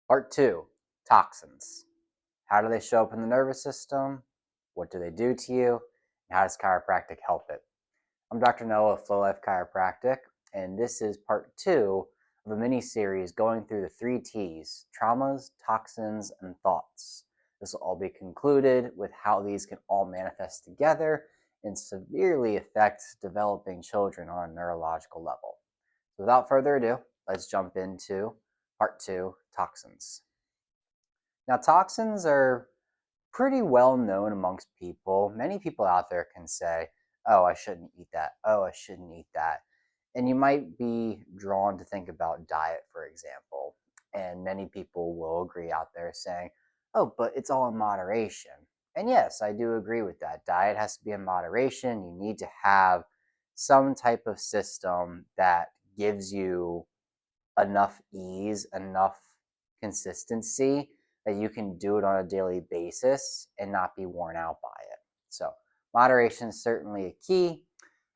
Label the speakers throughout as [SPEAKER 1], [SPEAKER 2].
[SPEAKER 1] Part 2, toxins. How do they show up in the nervous system? What do they do to you? And how does chiropractic help it? I'm Dr. Noah of Flow Life Chiropractic, and this is part 2 of a mini series going through the 3 T's: traumas, toxins, and thoughts. This will all be concluded with how these can all manifest together and severely affect developing children on a neurological level. So without further ado, let's jump into part 2, toxins. Now, toxins are pretty well known amongst people. Many people out there can say, oh, I shouldn't eat that. Oh, I shouldn't eat that. And you might be drawn to think about diet, for example. And many people will agree out there saying, oh, but it's all in moderation. And yes, I do agree with that. Diet has to be in moderation. You need to have some type of system that gives you enough ease, enough consistency that you can do it on a daily basis and not be worn out by it. So, moderation is certainly a key.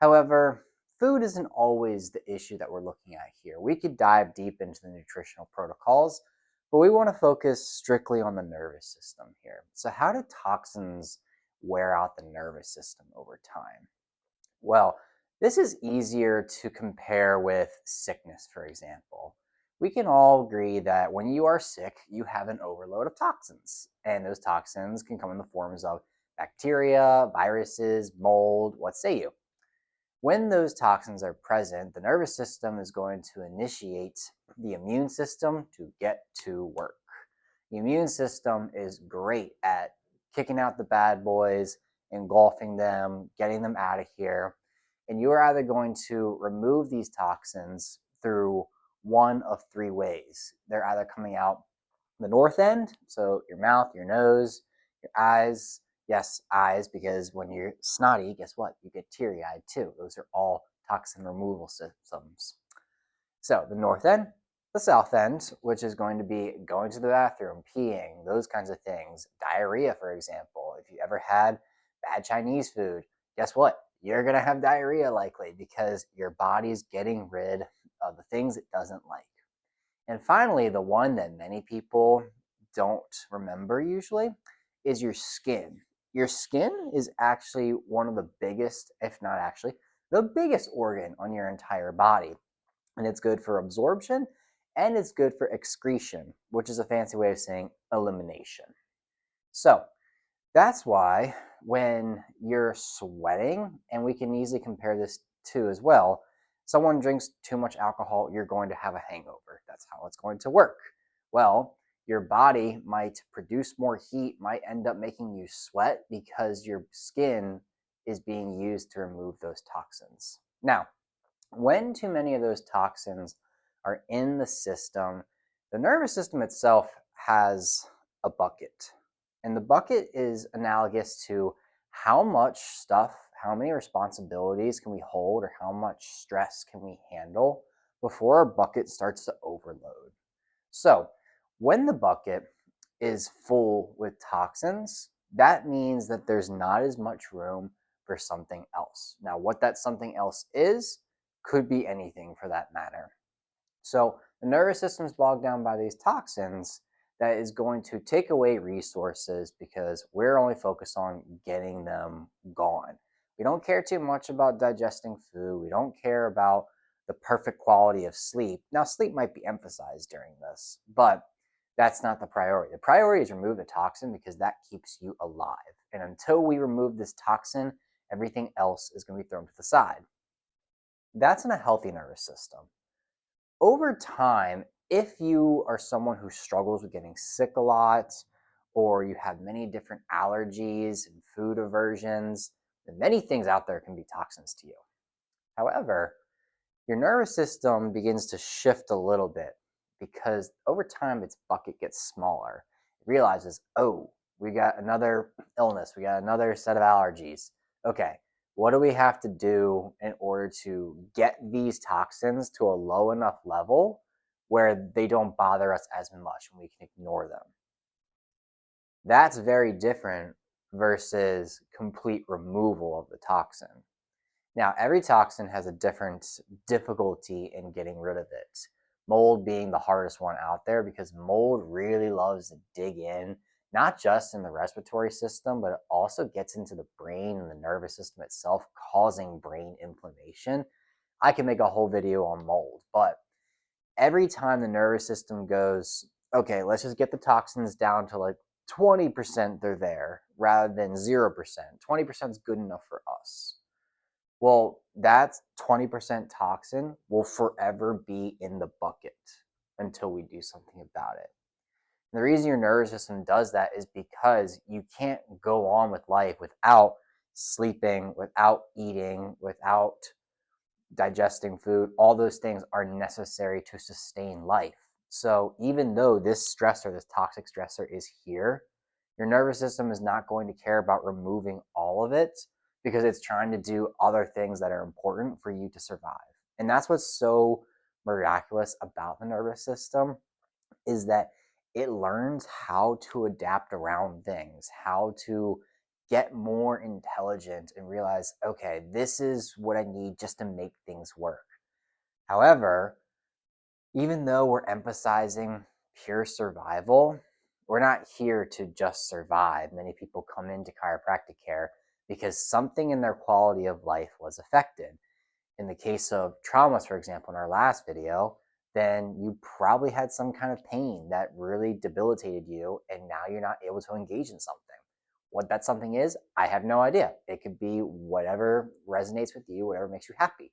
[SPEAKER 1] However, food isn't always the issue that we're looking at here. We could dive deep into the nutritional protocols, but we want to focus strictly on the nervous system here. So, how do toxins wear out the nervous system over time? Well, this is easier to compare with sickness, for example. We can all agree that when you are sick, you have an overload of toxins, and those toxins can come in the forms of bacteria, viruses, mold, what say you? When those toxins are present, the nervous system is going to initiate the immune system to get to work. The immune system is great at kicking out the bad boys, engulfing them, getting them out of here. And you are either going to remove these toxins through one of 3 ways. They're either coming out the north end, so your mouth, your nose, your eyes. Yes, eyes, because when you're snotty, guess what? You get teary eyed too. Those are all toxin removal systems. So the north end, the south end, which is going to be going to the bathroom, peeing, those kinds of things. Diarrhea, for example. If you ever had bad Chinese food, guess what? You're going to have diarrhea likely because your body's getting rid of the things it doesn't like. And finally, the one that many people don't remember usually is your skin. Your skin is actually one of the biggest, if not actually, the biggest organ on your entire body. And it's good for absorption and it's good for excretion, which is a fancy way of saying elimination. So that's why when you're sweating, and we can easily compare this to as well, someone drinks too much alcohol, you're going to have a hangover. That's how it's going to work. Well, your body might produce more heat, might end up making you sweat because your skin is being used to remove those toxins. Now, when too many of those toxins are in the system, the nervous system itself has a bucket. And the bucket is analogous to how much stuff, how many responsibilities can we hold, or how much stress can we handle before our bucket starts to overload. So, when the bucket is full with toxins, that means that there's not as much room for something else. Now, what that something else is could be anything for that matter. So, the nervous system is bogged down by these toxins that is going to take away resources because we're only focused on getting them gone. We don't care too much about digesting food. We don't care about the perfect quality of sleep. Now, sleep might be emphasized during this, but that's not the priority. The priority is remove the toxin because that keeps you alive. And until we remove this toxin, everything else is going to be thrown to the side. That's in a healthy nervous system. Over time, if you are someone who struggles with getting sick a lot, or you have many different allergies and food aversions, then many things out there can be toxins to you. However, your nervous system begins to shift a little bit because over time its bucket gets smaller. It realizes, oh, we got another illness, we got another set of allergies. Okay, what do we have to do in order to get these toxins to a low enough level where they don't bother us as much and we can ignore them? That's very different versus complete removal of the toxin. Now, every toxin has a different difficulty in getting rid of it. Mold being the hardest one out there because mold really loves to dig in, not just in the respiratory system, but it also gets into the brain and the nervous system itself, causing brain inflammation. I can make a whole video on mold, but every time the nervous system goes, okay, let's just get the toxins down to like 20% they're there rather than 0%. 20% is good enough for us. Well, that 20% toxin will forever be in the bucket until we do something about it. And the reason your nervous system does that is because you can't go on with life without sleeping, without eating, without digesting food. All those things are necessary to sustain life. So even though this stressor, this toxic stressor is here, your nervous system is not going to care about removing all of it because it's trying to do other things that are important for you to survive. And that's what's so miraculous about the nervous system is that it learns how to adapt around things, how to get more intelligent and realize, okay, this is what I need just to make things work. However, even though we're emphasizing pure survival, we're not here to just survive. Many people come into chiropractic care because something in their quality of life was affected. In the case of traumas, for example, in our last video, then you probably had some kind of pain that really debilitated you, and now you're not able to engage in something. What that something is, I have no idea. It could be whatever resonates with you, whatever makes you happy.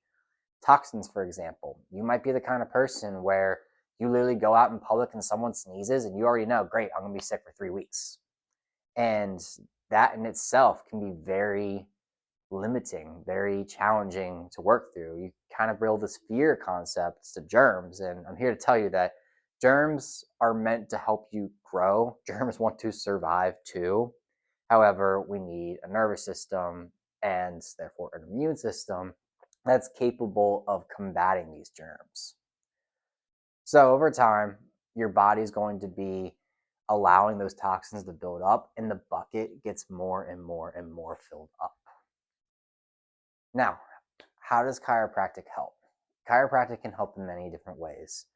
[SPEAKER 1] Toxins, for example. You might be the kind of person where you literally go out in public and someone sneezes and you already know, great, I'm going to be sick for 3 weeks. And that in itself can be very limiting, very challenging to work through. You kind of build this fear concept to germs. And I'm here to tell you that germs are meant to help you grow. Germs want to survive too. However, we need a nervous system and therefore an immune system that's capable of combating these germs. So over time, your body's going to be allowing those toxins to build up, and the bucket gets more and more and more filled up. Now, how does chiropractic help? Chiropractic can help in many different ways.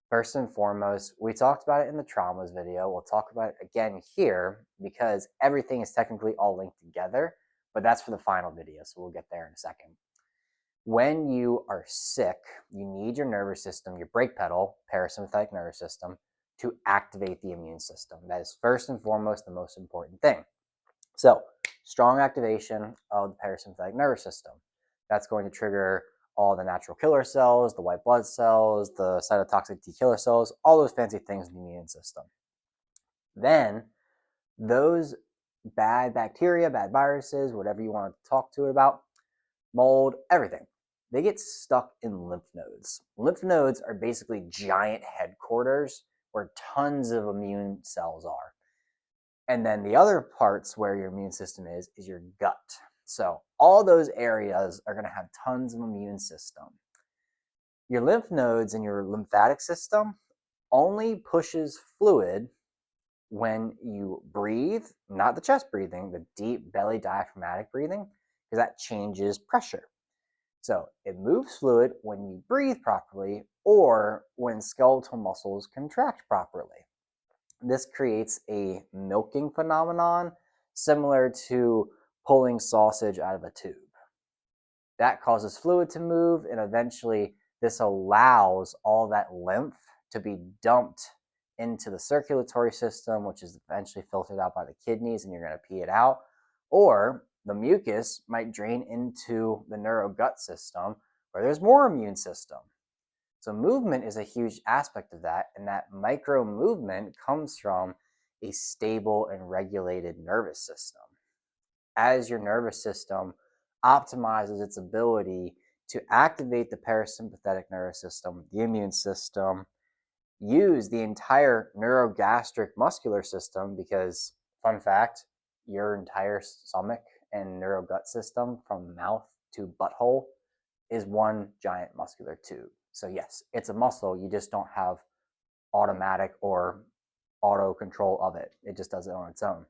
[SPEAKER 1] First and foremost, we talked about it in the traumas video. We'll talk about it again here because everything is technically all linked together, but that's for the final video, so we'll get there in a second. When you are sick, you need your nervous system, your brake pedal, parasympathetic nervous system, to activate the immune system. That is first and foremost the most important thing. So, strong activation of the parasympathetic nervous system. That's going to trigger all the natural killer cells, the white blood cells, the cytotoxic T killer cells, all those fancy things in the immune system. Then, those bad bacteria, bad viruses, whatever you want to talk to it about, mold, everything, they get stuck in lymph nodes. Lymph nodes are basically giant headquarters where tons of immune cells are. And then the other parts where your immune system is your gut. So all those areas are going to have tons of immune system. Your lymph nodes and your lymphatic system only pushes fluid when you breathe, not the chest breathing, the deep belly diaphragmatic breathing, because that changes pressure. So it moves fluid when you breathe properly or when skeletal muscles contract properly. This creates a milking phenomenon similar to pulling sausage out of a tube. That causes fluid to move, and eventually this allows all that lymph to be dumped into the circulatory system, which is eventually filtered out by the kidneys, and you're going to pee it out. Or the mucus might drain into the neurogut system, where there's more immune system. So movement is a huge aspect of that, and that micro movement comes from a stable and regulated nervous system. As your nervous system optimizes its ability to activate the parasympathetic nervous system, the immune system, use the entire neurogastric muscular system, because, fun fact, your entire stomach and neurogut system from mouth to butthole is one giant muscular tube. So yes, it's a muscle, you just don't have automatic or auto control of it. It just does it on its own.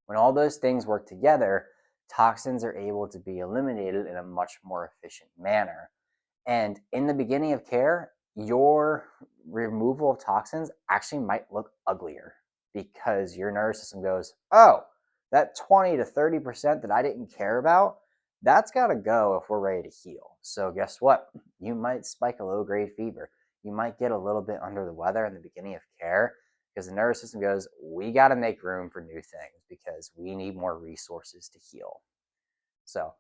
[SPEAKER 1] When all those things work together, toxins are able to be eliminated in a much more efficient manner. And in the beginning of care, your removal of toxins actually might look uglier because your nervous system goes, oh, that 20 to 30% that I didn't care about, that's got to go if we're ready to heal. So guess what? You might spike a low-grade fever. You might get a little bit under the weather in the beginning of care because the nervous system goes, we got to make room for new things because we need more resources to heal. So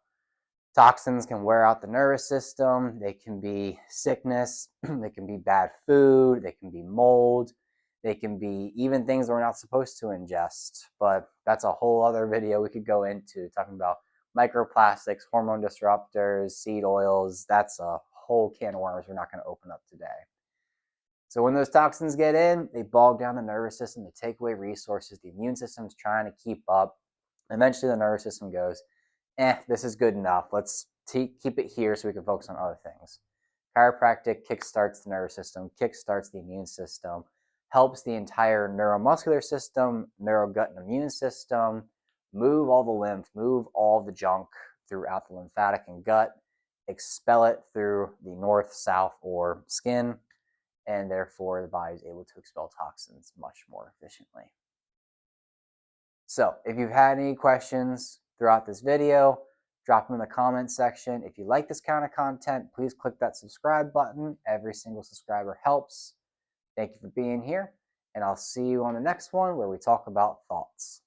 [SPEAKER 1] toxins can wear out the nervous system. They can be sickness. They can be bad food. They can be mold. They can be even things we're not supposed to ingest. But that's a whole other video we could go into, talking about microplastics, hormone disruptors, seed oils. That's a whole can of worms we're not going to open up today. So when those toxins get in, they bog down the nervous system. They take away resources. The immune system's trying to keep up. Eventually, the nervous system goes, this is good enough. Let's keep it here so we can focus on other things. Chiropractic kickstarts the nervous system, kickstarts the immune system, helps the entire neuromuscular system, neurogut and immune system, move all the lymph, move all the junk throughout the lymphatic and gut, expel it through the north, south, or skin, and therefore the body is able to expel toxins much more efficiently. So if you've had any questions throughout this video, drop them in the comments section. If you like this kind of content, please click that subscribe button. Every single subscriber helps. Thank you for being here, and I'll see you on the next one where we talk about thoughts.